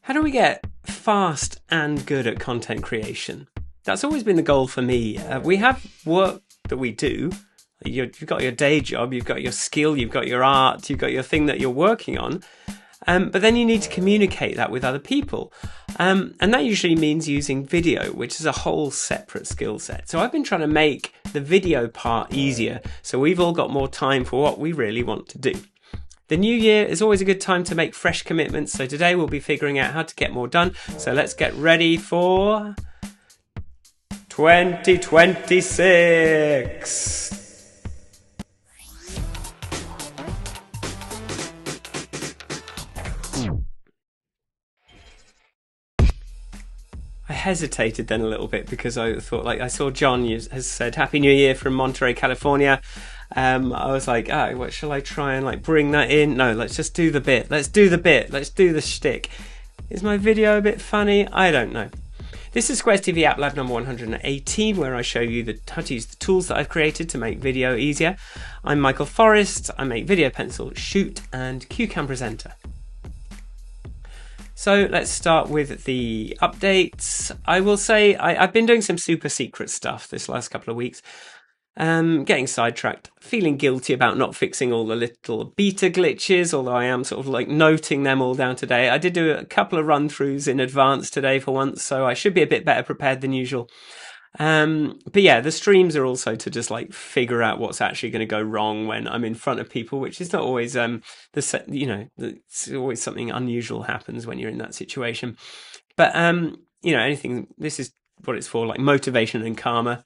How do we get fast and good at content creation? That's always been the goal for me. We have work that we do. You've got your day job, you've got your skill, you've got your art, you've got your thing that you're working on. But then you need to communicate that with other people. And that usually means using video, which is a whole separate skill set. So I've been trying to make the video part easier, so we've all got more time for what we really want to do. The new year is always a good time to make fresh commitments, so today we'll be figuring out how to get more done. So let's get ready for 2026. I hesitated then a little bit because I thought, I saw John has said Happy New Year from Monterey, California. I was like, what shall I try and bring that in? No, let's just do the bit. Let's do the shtick. Is my video a bit funny? I don't know. This is Squares TV App Lab number 118, where I show you how to use the tools that I've created to make video easier. I'm Michael Forrest. I make Video Pencil, Shoot, and QCam Presenter. So let's start with the updates. I will say I've been doing some super secret stuff this last couple of weeks. Getting sidetracked, feeling guilty about not fixing all the little beta glitches, although I am sort of noting them all down today. I did do a couple of run-throughs in advance today for once, so I should be a bit better prepared than usual. But yeah, the streams are also to just figure out what's actually going to go wrong when I'm in front of people, which is not always it's always something unusual happens when you're in that situation. But anything, this is what it's for, motivation and karma.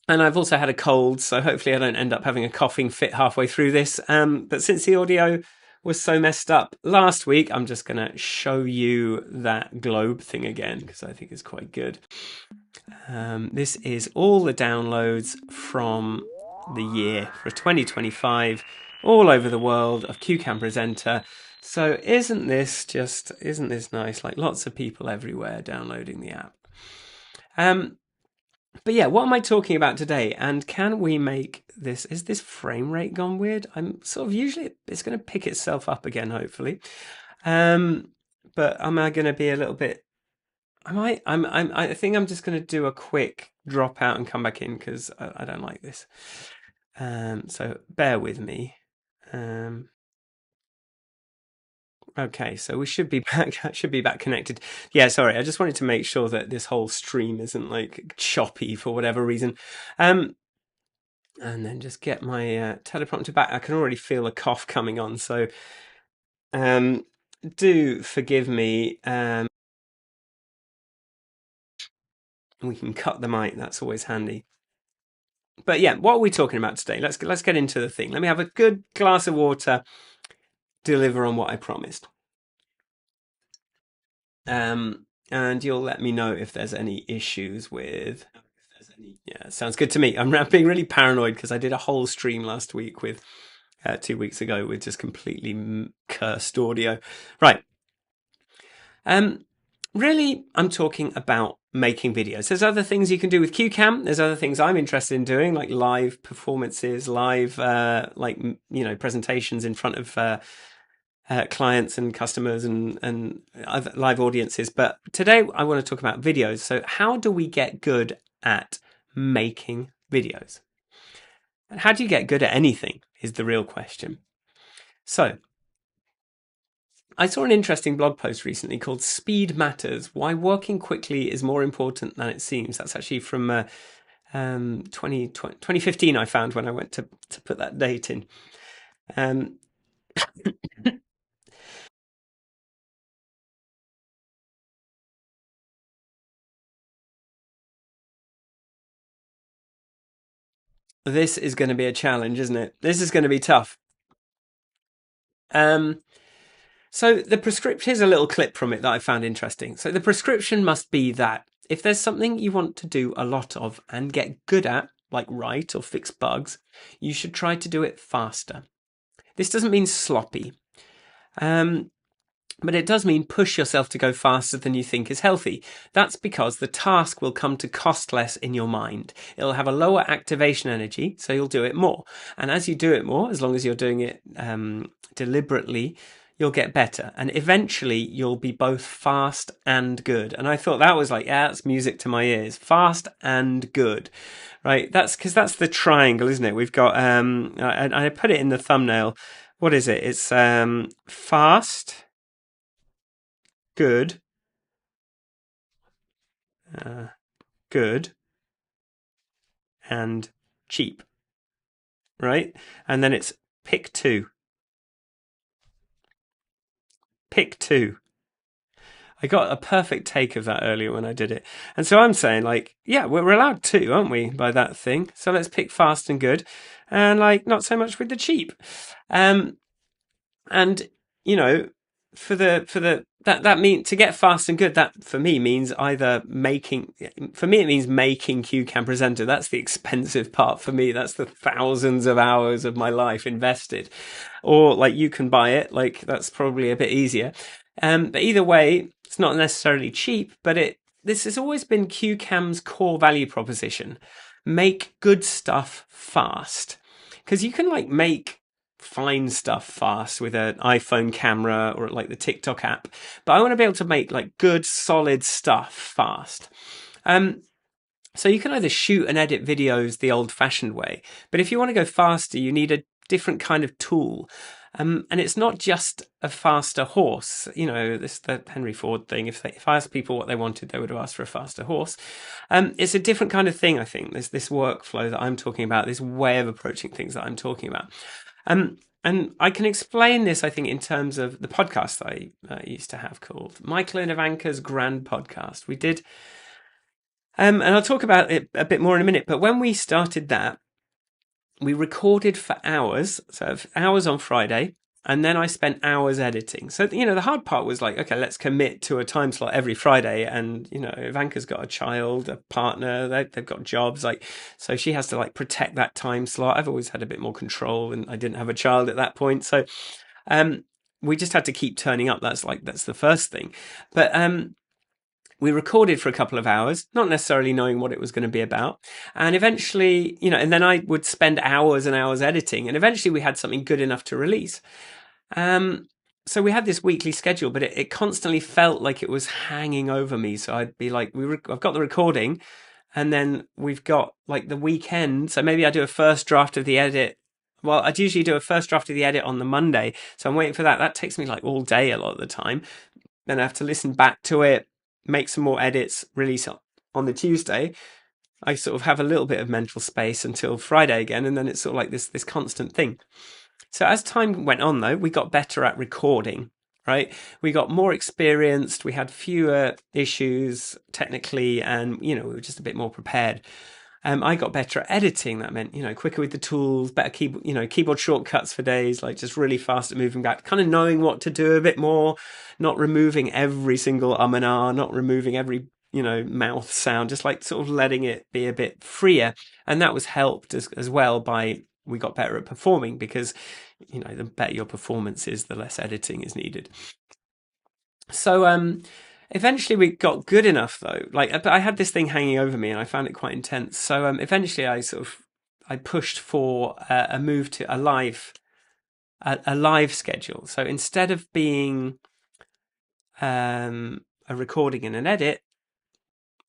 And I've also had a cold, so hopefully I don't end up having a coughing fit halfway through this. But since the audio was so messed up last week, I'm just going to show you that globe thing again, because I think it's quite good. This is all the downloads from the year for 2025, all over the world, of QCam Presenter. So isn't this nice? Lots of people everywhere downloading the app. But yeah, what am I talking about today? And can we make this? Is this frame rate gone weird? I'm sort of usually it's going to pick itself up again, hopefully. But am I going to be a little bit? I think I'm just going to do a quick drop out and come back in because I don't like this. So bear with me. Okay, so we should be back. I should be back connected. Yeah, sorry. I just wanted to make sure that this whole stream isn't choppy for whatever reason. And then just get my teleprompter back. I can already feel a cough coming on, so do forgive me. We can cut the mic. That's always handy. But yeah, what are we talking about today? Let's get into the thing. Let me have a good glass of water. Deliver on what I promised. And you'll let me know if there's any issues with. Yeah, sounds good to me. I'm being really paranoid because I did a whole stream last week with 2 weeks ago with just completely cursed audio. Right. Really, I'm talking about making videos. There's other things you can do with QCam. There's other things I'm interested in doing, like live performances, live presentations in front of clients and customers and other live audiences. But today I want to talk about videos. So how do we get good at making videos? And how do you get good at anything is the real question. So I saw an interesting blog post recently called Speed Matters, Why Working Quickly is More Important Than It Seems. That's actually from 2015 I found when I went to put that date in. This is going to be a challenge, isn't it? This is going to be tough. So the prescription, here's a little clip from it that I found interesting. So the prescription must be that if there's something you want to do a lot of and get good at, like write or fix bugs, you should try to do it faster. This doesn't mean sloppy. But it does mean push yourself to go faster than you think is healthy. That's because the task will come to cost less in your mind. It'll have a lower activation energy, so you'll do it more. And as you do it more, as long as you're doing it deliberately, you'll get better. And eventually you'll be both fast and good. And I thought that was like, yeah, that's music to my ears. Fast and good. Right? That's because that's the triangle, isn't it? We've got, I put it in the thumbnail. What is it? It's fast, good, uh, good, and cheap. Right? And then it's pick two. Pick two. I got a perfect take of that earlier when I did it. And so I'm saying, like, yeah, we're allowed two, aren't we, by that thing? So let's pick fast and good, and like not so much with the cheap. And you know, for the that mean to get fast and good, that for me means either making, for me it means making QCam Presenter. That's the expensive part for me. That's the thousands of hours of my life invested. Or like you can buy it, like that's probably a bit easier. But either way, it's not necessarily cheap, but this has always been QCam's core value proposition. Make good stuff fast. Because you can like make fine stuff fast with an iPhone camera or like the TikTok app, but I want to be able to make like good, solid stuff fast. So you can either shoot and edit videos the old-fashioned way, but if you want to go faster, you need a different kind of tool. And it's not just a faster horse. You know, this the Henry Ford thing. If I asked people what they wanted, they would have asked for a faster horse. It's a different kind of thing, I think. There's this workflow that I'm talking about, this way of approaching things that I'm talking about. And I can explain this, I think, in terms of the podcast I used to have called Michael and Ivanka's Grand Podcast. We did, and I'll talk about it a bit more in a minute, but when we started that, we recorded for hours, so hours on Friday, and then I spent hours editing. So, you know, the hard part was like, okay, let's commit to a time slot every Friday. And, you know, Ivanka's got a child, a partner, they've got jobs, like, so she has to like protect that time slot. I've always had a bit more control and I didn't have a child at that point. So, we just had to keep turning up. That's the first thing. But, we recorded for a couple of hours, not necessarily knowing what it was going to be about. And eventually, you know, and then I would spend hours and hours editing. And eventually we had something good enough to release. So we had this weekly schedule, but it constantly felt like it was hanging over me. So I'd be like, I've got the recording and then we've got like the weekend. So maybe I do a first draft of the edit. Well, I'd usually do a first draft of the edit on the Monday. So I'm waiting for that. That takes me like all day a lot of the time. Then I have to listen back to it, make some more edits, release on the Tuesday. I sort of have a little bit of mental space until Friday again, and then it's sort of like this constant thing. So as time went on, though, we got better at recording, right? We got more experienced, we had fewer issues technically, and, you know, we were just a bit more prepared. I got better at editing. That meant, you know, quicker with the tools, better keyboard shortcuts for days, like just really fast at moving back, kind of knowing what to do a bit more, not removing every single and ah, not removing every, you know, mouth sound, just like sort of letting it be a bit freer. And that was helped as well by, we got better at performing because, you know, the better your performance is, the less editing is needed. So, eventually we got good enough though. Like I had this thing hanging over me and I found it quite intense. So eventually I pushed for a move to a live schedule. So instead of being a recording and an edit,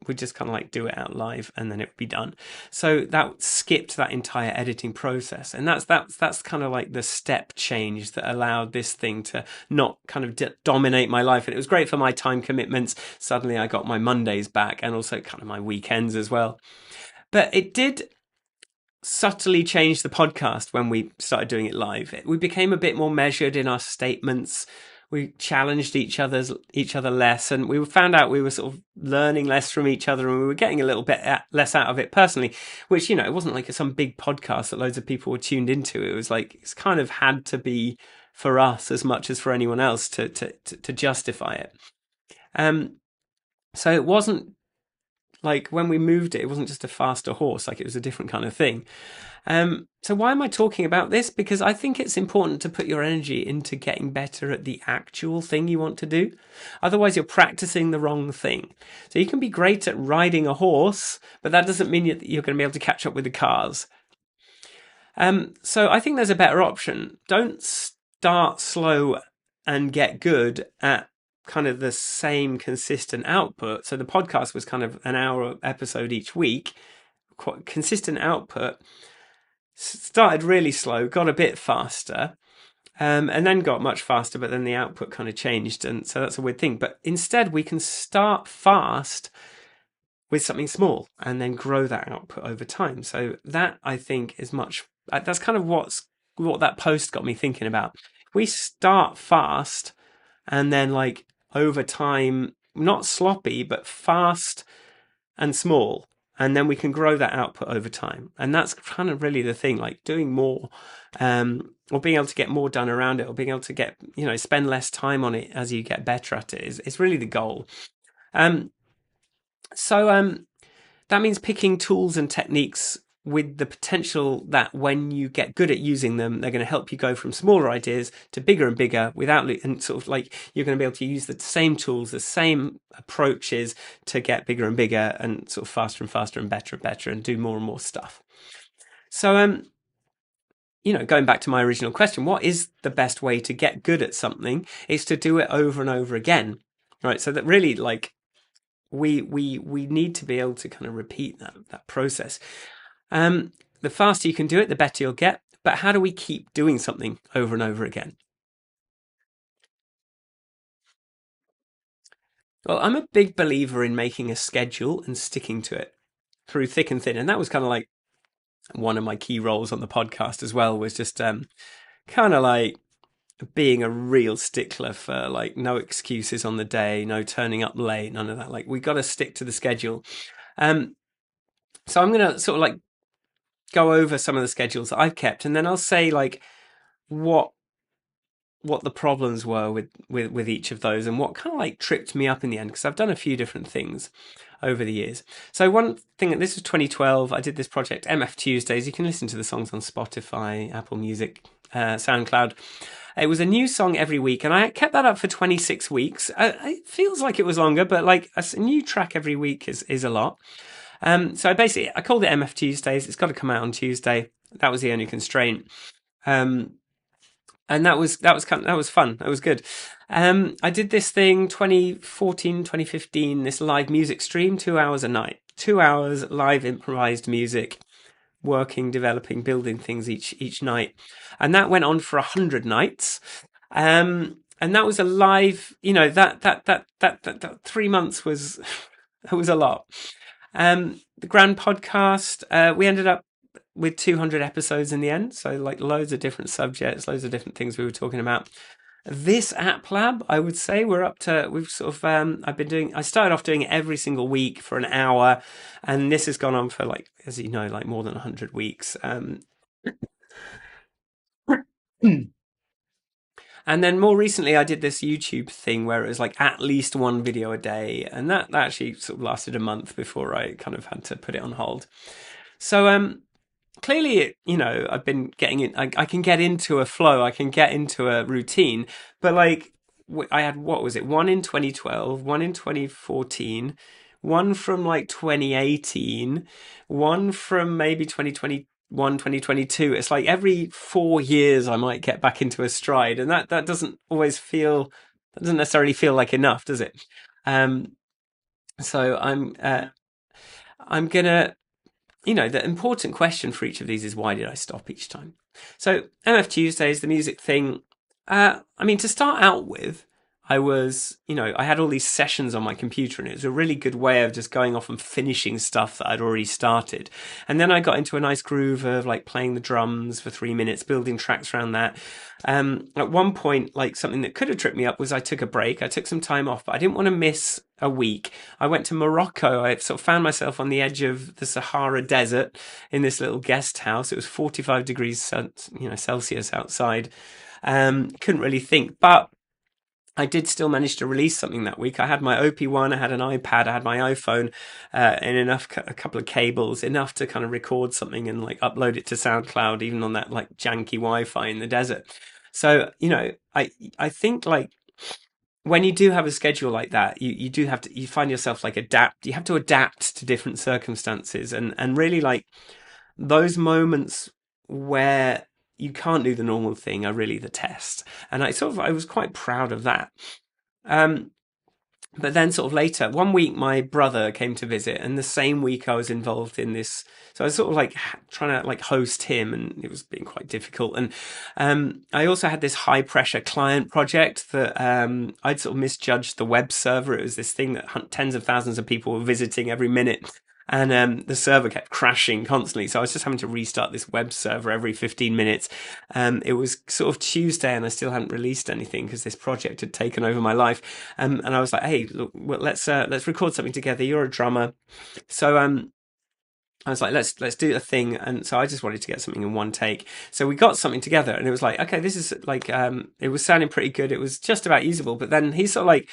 we'd just kind of like do it out live and then it would be done. So that skipped that entire editing process. And that's kind of like the step change that allowed this thing to not kind of dominate my life. And it was great for my time commitments. Suddenly I got my Mondays back and also kind of my weekends as well. But it did subtly change the podcast when we started doing it live. We became a bit more measured in our statements. We challenged each other less, and we found out we were sort of learning less from each other, and we were getting a little bit less out of it personally, which, you know, it wasn't like some big podcast that loads of people were tuned into. It was like, it's kind of had to be for us as much as for anyone else to justify it. So it wasn't like when we moved it wasn't just a faster horse, like it was a different kind of thing. So why am I talking about this? Because I think it's important to put your energy into getting better at the actual thing you want to do. Otherwise, you're practicing the wrong thing. So you can be great at riding a horse, but that doesn't mean that you're going to be able to catch up with the cars. So I think there's a better option. Don't start slow and get good at kind of the same consistent output. So the podcast was kind of an hour episode each week, quite consistent output. Started really slow, got a bit faster, and then got much faster, but then the output kind of changed. And so that's a weird thing. But instead, we can start fast with something small and then grow that output over time. So that, I think, is much, that's kind of what that post got me thinking about. If we start fast and then like over time, not sloppy, but fast and small, and then we can grow that output over time. And that's kind of really the thing, like doing more, or being able to get more done around it, or being able to get, spend less time on it as you get better at it is really the goal. So that means picking tools and techniques with the potential that when you get good at using them, they're going to help you go from smaller ideas to bigger and bigger and sort of like you're going to be able to use the same tools, the same approaches to get bigger and bigger and sort of faster and faster and better and do more and more stuff. So, going back to my original question, what is the best way to get good at something? Is to do it over and over again, right? So that really like we need to be able to kind of repeat that process. The faster you can do it, the better you'll get. But how do we keep doing something over and over again? Well, I'm a big believer in making a schedule and sticking to it through thick and thin. And that was kind of like one of my key roles on the podcast as well, was just kind of like being a real stickler for like no excuses on the day, no turning up late, none of that. Like we got to stick to the schedule. So I'm going to sort of like go over some of the schedules that I've kept, and then I'll say like what the problems were with each of those and what kind of like tripped me up in the end, because I've done a few different things over the years. So one thing, this was 2012, I did this project, MF Tuesdays. You can listen to the songs on Spotify, Apple Music, SoundCloud. It was a new song every week, and I kept that up for 26 weeks. It feels like it was longer, but like a new track every week is a lot. So basically, I called it MF Tuesdays. It's got to come out on Tuesday. That was the only constraint. And that was fun. That was good. I did this thing 2014, 2015, this live music stream, 2 hours a night, 2 hours live improvised music, working, developing, building things each night. And that went on for 100 nights. And that was a live, that 3 months was, it was a lot. The Grand Podcast, we ended up with 200 episodes in the end. So like loads of different subjects, loads of different things we were talking about. This App Lab, I would say we've sort of, I started off doing it every single week for an hour, and this has gone on for like, as you know, like more than 100 weeks. And then more recently, I did this YouTube thing where it was like at least one video a day. And that actually sort of lasted a month before I kind of had to put it on hold. So clearly, I've been getting in, I can get into a flow, I can get into a routine. But like I had, what was it? One in 2012, one in 2014, one from like 2018, one from maybe 2020. 2022. It's like every 4 years I might get back into a stride, and that doesn't necessarily feel like enough, does it? So I'm gonna, the important question for each of these is, why did I stop each time? So MF Tuesdays, the music thing. To start out with, I was, I had all these sessions on my computer, and it was a really good way of just going off and finishing stuff that I'd already started. And then I got into a nice groove of like playing the drums for 3 minutes, building tracks around that. At one point, like something that could have tripped me up was I took a break. I took some time off, but I didn't want to miss a week. I went to Morocco. I sort of found myself on the edge of the Sahara Desert in this little guest house. It was 45 degrees, Celsius outside. Couldn't really think, but I did still manage to release something that week. I had my OP1, I had an iPad, I had my iPhone, and a couple of cables, enough to kind of record something and like upload it to SoundCloud, even on that like janky Wi-Fi in the desert. So, I think like when you do have a schedule like that, you do have to, you find yourself like you have to adapt to different circumstances, and really like those moments where you can't do the normal thing are really the test. And I was quite proud of that. Um, but then sort of later, one week my brother came to visit, and the same week I was involved in this. So I was sort of like trying to like host him, and it was being quite difficult. And I also had this high pressure client project that I'd sort of misjudged the web server. It was this thing that tens of thousands of people were visiting every minute. And the server kept crashing constantly. So I was just having to restart this web server every 15 minutes. It was sort of Tuesday and I still hadn't released anything because this project had taken over my life. And I was like, hey, look, well, let's record something together. You're a drummer. So I was like, let's do a thing. And so I just wanted to get something in one take. So we got something together and it was like, okay, this is like, it was sounding pretty good. It was just about usable. But then he sort of like,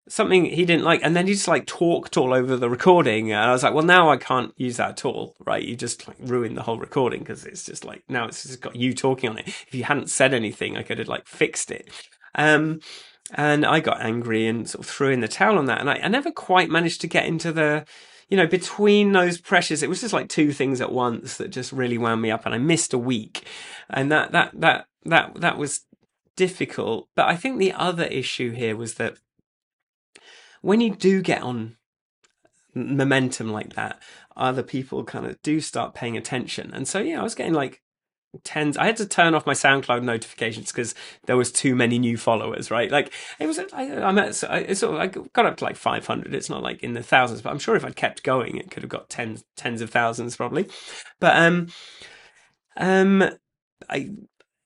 something he didn't like, and then he just like talked all over the recording, and I was like, well, now I can't use that at all, right? You just like ruined the whole recording because it's just like now it's just got you talking on it. If you hadn't said anything, I could have like fixed it. And I got angry and sort of threw in the towel on that, and I never quite managed to get into the, between those pressures. It was just like two things at once that just really wound me up, and I missed a week, and that was difficult. But I think the other issue here was that when you do get on momentum like that, other people kind of do start paying attention. And so, I was getting like tens. I had to turn off my SoundCloud notifications because there was too many new followers, right? Like it was, I got up to like 500. It's not like in the thousands, but I'm sure if I'd kept going, it could have got tens of thousands probably. But, I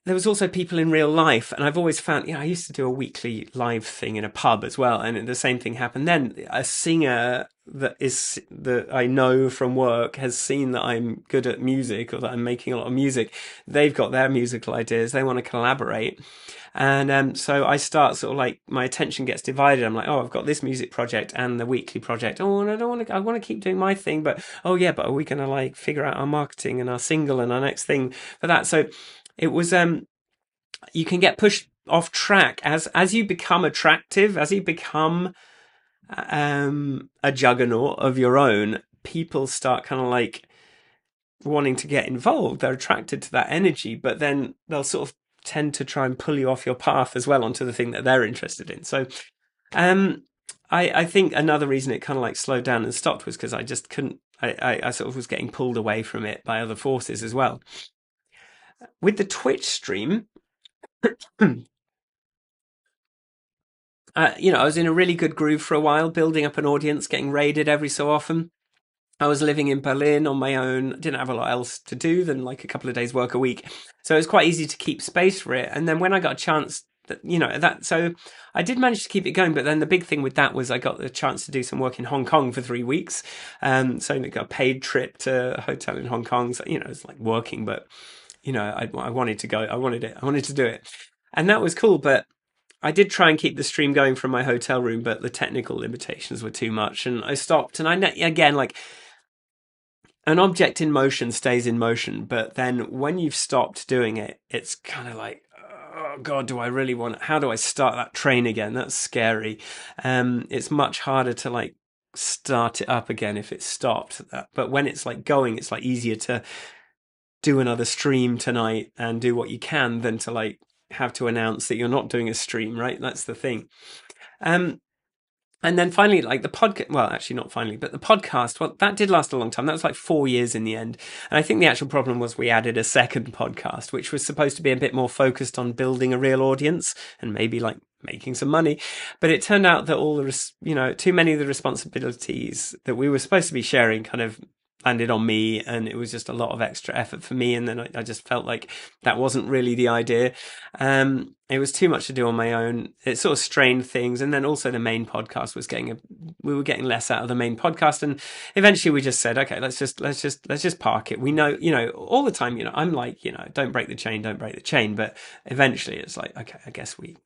there was also people in real life, and I've always found, I used to do a weekly live thing in a pub as well, and the same thing happened then. A singer that I know from work has seen that I'm good at music or that I'm making a lot of music. They've got their musical ideas. They want to collaborate. And so I start sort of like my attention gets divided. I'm like, oh, I've got this music project and the weekly project. Oh, and I want to keep doing my thing, but oh yeah, but are we going to like figure out our marketing and our single and our next thing for that? So it was you can get pushed off track as you become attractive, as you become a juggernaut of your own. People start kind of like wanting to get involved. They're attracted to that energy, but then they'll sort of tend to try and pull you off your path as well onto the thing that they're interested in. So I think another reason it kind of like slowed down and stopped was because I just couldn't. I sort of was getting pulled away from it by other forces as well. With the Twitch stream, I was in a really good groove for a while, building up an audience, getting raided every so often. I was living in Berlin on my own, didn't have a lot else to do than like a couple of days work a week. So it was quite easy to keep space for it. And then when I got a chance so I did manage to keep it going. But then the big thing with that was I got the chance to do some work in Hong Kong for 3 weeks. So I got a paid trip to a hotel in Hong Kong. So, it's like working, but I wanted to go. I wanted to do it. And that was cool. But I did try and keep the stream going from my hotel room, but the technical limitations were too much. And I stopped. And again, like an object in motion stays in motion. But then when you've stopped doing it, it's kind of like, oh God, do I really want it? How do I start that train again? That's scary. It's much harder to like start it up again if it's stopped. But when it's like going, it's like easier to do another stream tonight and do what you can than to like have to announce that you're not doing a stream, right? That's the thing. And then finally, like the podcast, well, actually not finally, but the podcast, well, that did last a long time. That was like 4 years in the end. And I think the actual problem was we added a second podcast, which was supposed to be a bit more focused on building a real audience and maybe like making some money. But it turned out that all the, too many of the responsibilities that we were supposed to be sharing kind of landed on me, and it was just a lot of extra effort for me. And then I just felt like that wasn't really the idea. It was too much to do on my own. It sort of strained things. And then also the main podcast was we were getting less out of the main podcast. And eventually we just said, okay, let's just park it. We know, all the time, I'm like, don't break the chain, don't break the chain. But eventually it's like, okay, I guess we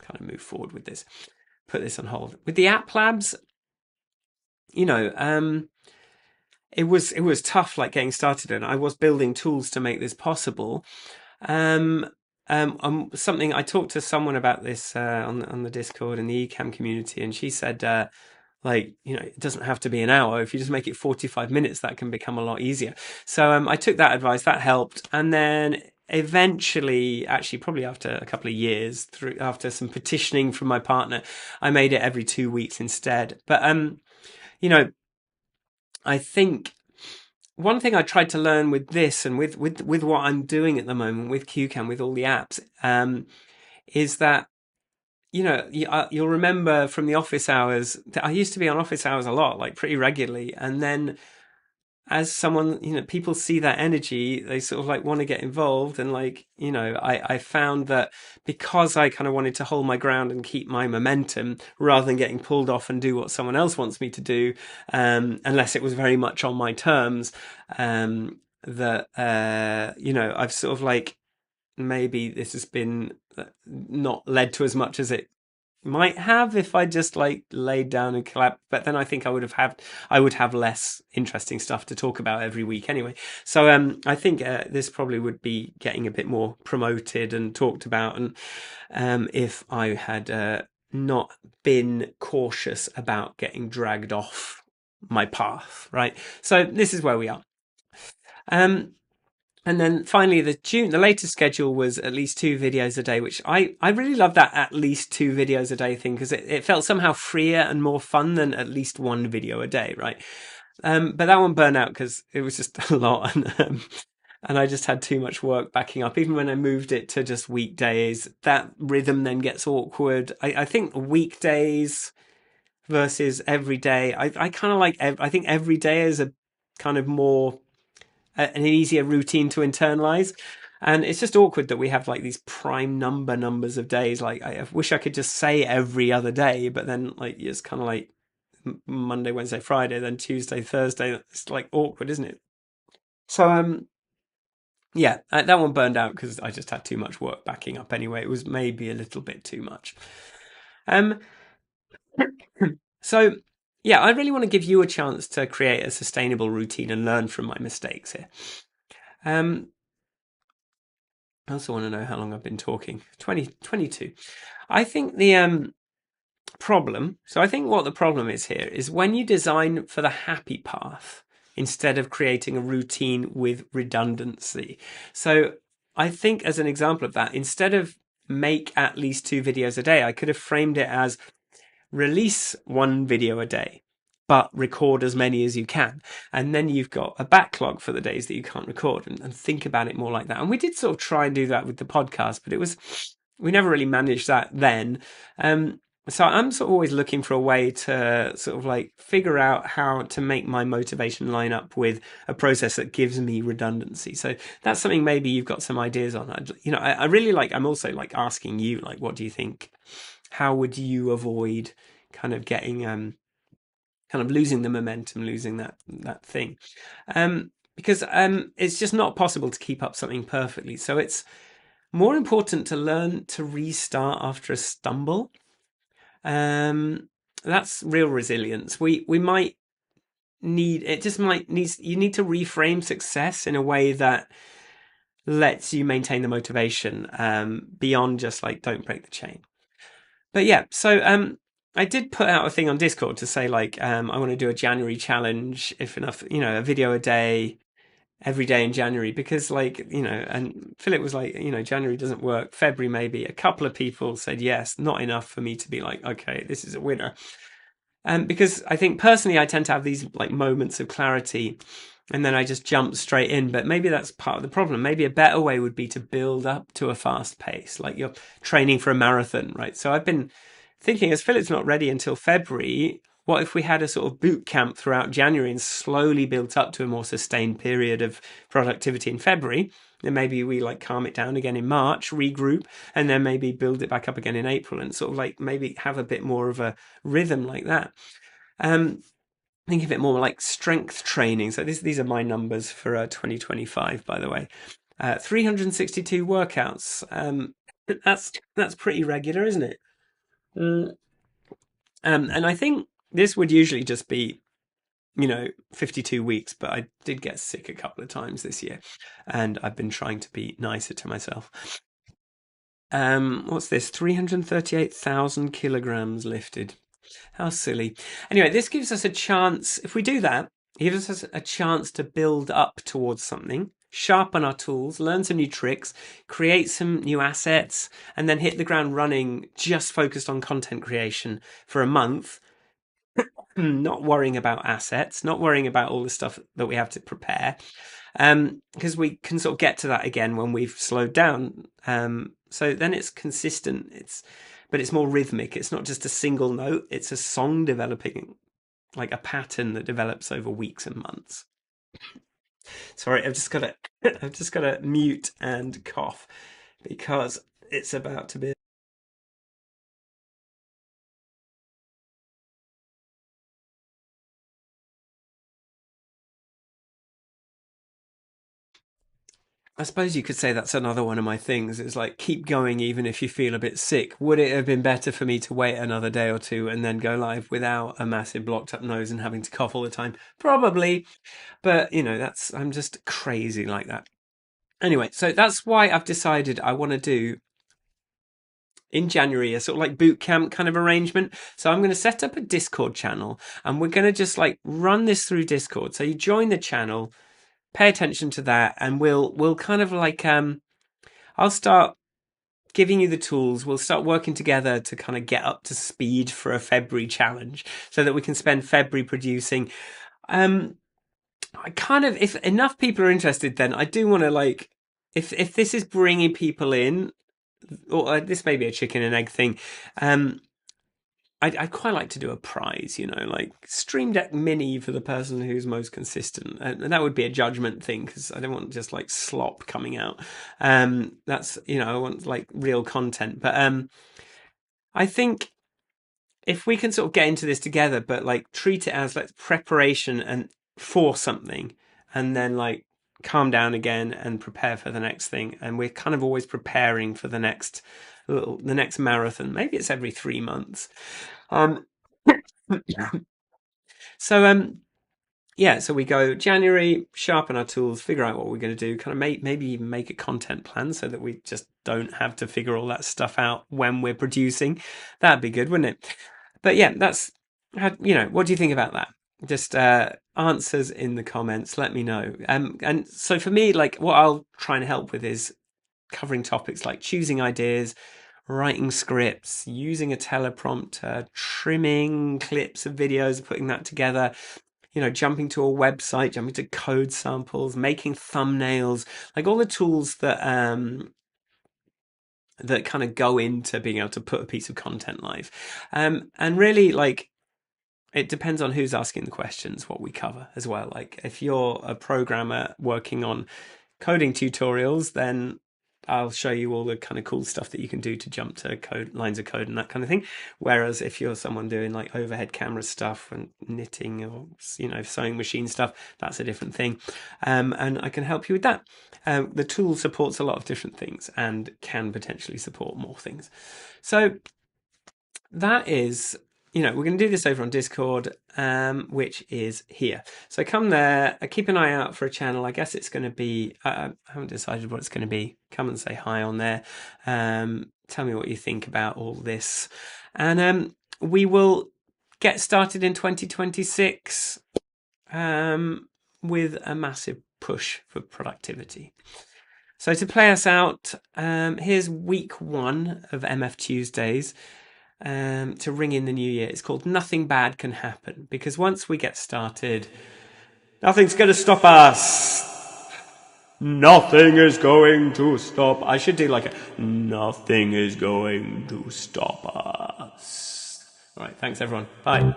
kind of move forward with this, put this on hold. With the App Labs, it was tough, like getting started, and I was building tools to make this possible. Something I talked to someone about this on the Discord in the Ecamm community, and she said, it doesn't have to be an hour. If you just make it 45 minutes, that can become a lot easier. So I took that advice, that helped, and then eventually, actually, probably after a couple of years, after some petitioning from my partner, I made it every 2 weeks instead. But you know, I think one thing I tried to learn with this and with what I'm doing at the moment with QCAM, with all the apps, is that you'll remember from the office hours. I used to be on office hours a lot, like pretty regularly, and then as someone, people see that energy, they sort of like want to get involved. And like, I found that because I kind of wanted to hold my ground and keep my momentum rather than getting pulled off and do what someone else wants me to do, unless it was very much on my terms, that, I've sort of like, maybe this has been not led to as much as it might have if I just like laid down and collapsed. But then I think I would have less interesting stuff to talk about every week anyway. So I think this probably would be getting a bit more promoted and talked about, and if I had not been cautious about getting dragged off my path, right? So this is where we are. And then finally, the latest schedule was at least 2 videos a day, which I really love that at least 2 videos a day thing, because it felt somehow freer and more fun than at least 1 video a day, right? But that one burned out because it was just a lot, and I just had too much work backing up. Even when I moved it to just weekdays, that rhythm then gets awkward. I think weekdays versus every day, I kind of like, I think every day is a kind of more an easier routine to internalize. And it's just awkward that we have like these prime numbers of days. Like I wish I could just say every other day, but then like it's kind of like Monday, Wednesday, Friday, then Tuesday, Thursday. It's like awkward, isn't it? So yeah, that one burned out because I just had too much work backing up anyway. It was maybe a little bit too much. Um so yeah, I really want to give you a chance to create a sustainable routine and learn from my mistakes here. I also want to know how long I've been talking. 22. I think the problem, so I think what the problem is here is when you design for the happy path instead of creating a routine with redundancy. So I think as an example of that, instead of make at least 2 videos a day, I could have framed it as release 1 video a day, but record as many as you can. And then you've got a backlog for the days that you can't record, and think about it more like that. And we did sort of try and do that with the podcast, but we never really managed that then. So I'm sort of always looking for a way to sort of like figure out how to make my motivation line up with a process that gives me redundancy. So that's something maybe you've got some ideas on. I really like, I'm also like asking you, like, what do you think? How would you avoid kind of getting, kind of losing the momentum, losing that thing? Because it's just not possible to keep up something perfectly. So it's more important to learn to restart after a stumble. That's real resilience. We might need, it just might needs, you need to reframe success in a way that lets you maintain the motivation, beyond just like, don't break the chain. But yeah, so I did put out a thing on Discord to say like, I want to do a January challenge, if enough, a video a day, every day in January, because like, and Philip was like, January doesn't work, February maybe. A couple of people said yes, not enough for me to be like, okay, this is a winner. Because I think personally I tend to have these like moments of clarity and then I just jump straight in. But maybe that's part of the problem. Maybe a better way would be to build up to a fast pace, like you're training for a marathon, right? So I've been thinking, as Philip's not ready until February, what if we had a sort of boot camp throughout January and slowly built up to a more sustained period of productivity in February? Then maybe we like calm it down again in March, regroup, and then maybe build it back up again in April, and sort of like maybe have a bit more of a rhythm like that. Think of it more like strength training. So these are my numbers for 2025, by the way. 362 workouts. That's pretty regular, isn't it? And I think this would usually just be 52 weeks, but I did get sick a couple of times this year, and I've been trying to be nicer to myself. What's this? 338,000 kilograms lifted. How silly. Anyway, this gives us a chance. If we do that, it gives us a chance to build up towards something sharpen our tools, learn some new tricks, create some new assets, and then hit the ground running, just focused on content creation for a month, not worrying about assets, not worrying about all the stuff that we have to prepare, because we can sort of get to that again when we've slowed down. So then it's consistent. But it's more rhythmic. It's not just a single note. It's a song developing, like a pattern that develops over weeks and months. Sorry, I've just got to mute and cough because it's about to be. I suppose you could say that's another one of my things. It's like, keep going even if you feel a bit sick. Would it have been better for me to wait another day or two and then go live without a massive blocked up nose and having to cough all the time? Probably. But, I'm just crazy like that. Anyway, so that's why I've decided I want to do in January a sort of like boot camp kind of arrangement. So I'm going to set up a Discord channel and we're going to just like run this through Discord. So you join the channel, pay attention to that, and we'll kind of like I'll start giving you the tools. We'll start working together to kind of get up to speed for a February challenge so that we can spend February producing. I kind of, if enough people are interested, then I do want to like, if this is bringing people in, or this may be a chicken and egg thing, I'd quite like to do a prize, like Stream Deck Mini for the person who's most consistent. And that would be a judgment thing because I don't want just like slop coming out. That's, I want like real content. But I think if we can sort of get into this together, but like treat it as like preparation and for something, and then like calm down again and prepare for the next thing. And we're kind of always preparing for the next marathon. Maybe it's every 3 months. So we go January, sharpen our tools, figure out what we're going to do, kind of maybe even make a content plan so that we just don't have to figure all that stuff out when we're producing. That'd be good, wouldn't it? But yeah, that's, what do you think about that? Just answers in the comments, let me know. And so for me, like what I'll try and help with is covering topics like choosing ideas, writing scripts, using a teleprompter, trimming clips of videos, putting that together, jumping to a website, jumping to code samples, making thumbnails, like all the tools that that kind of go into being able to put a piece of content live. And really, like, it depends on who's asking the questions, what we cover as well. Like if you're a programmer working on coding tutorials, then I'll show you all the kind of cool stuff that you can do to jump to lines of code and that kind of thing. Whereas if you're someone doing like overhead camera stuff and knitting or, sewing machine stuff, that's a different thing. And I can help you with that. The tool supports a lot of different things and can potentially support more things. So that is, we're going to do this over on Discord, which is here. So come there, keep an eye out for a channel. I guess it's going to be, I haven't decided what it's going to be. Come and say hi on there. Tell me what you think about all this. And we will get started in 2026 with a massive push for productivity. So to play us out, here's week 1 of MF Tuesdays. To ring in the new year. It's called Nothing Bad Can Happen, because once we get started, nothing's going to stop us. Nothing is going to stop. I should do like nothing is going to stop us. All right, thanks everyone. Bye.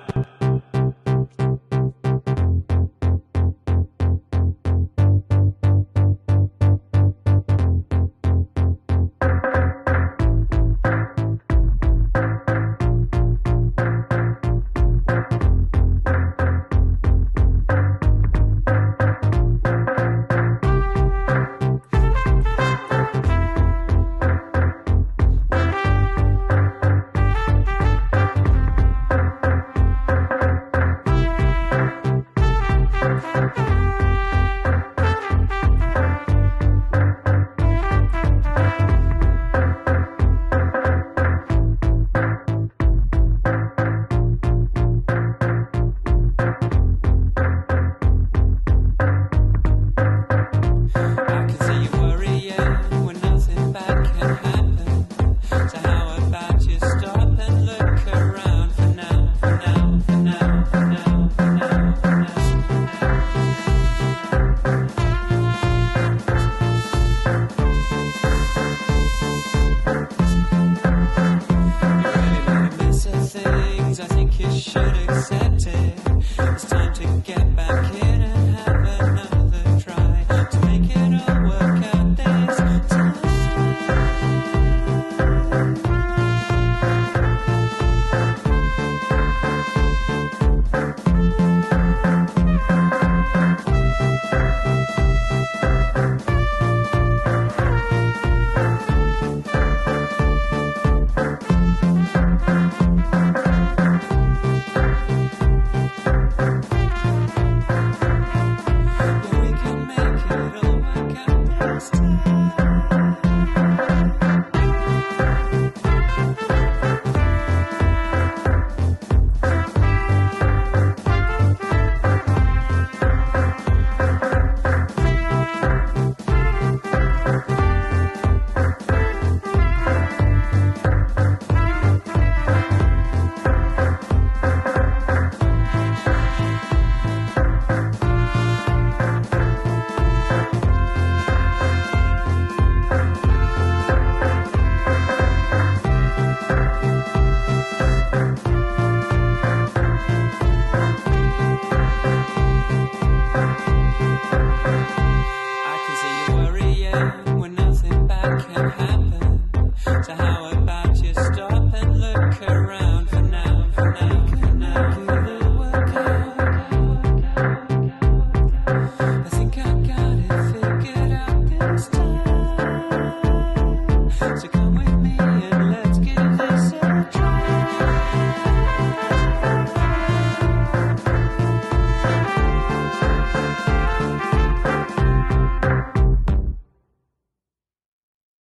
should accept it. It's time to get back in.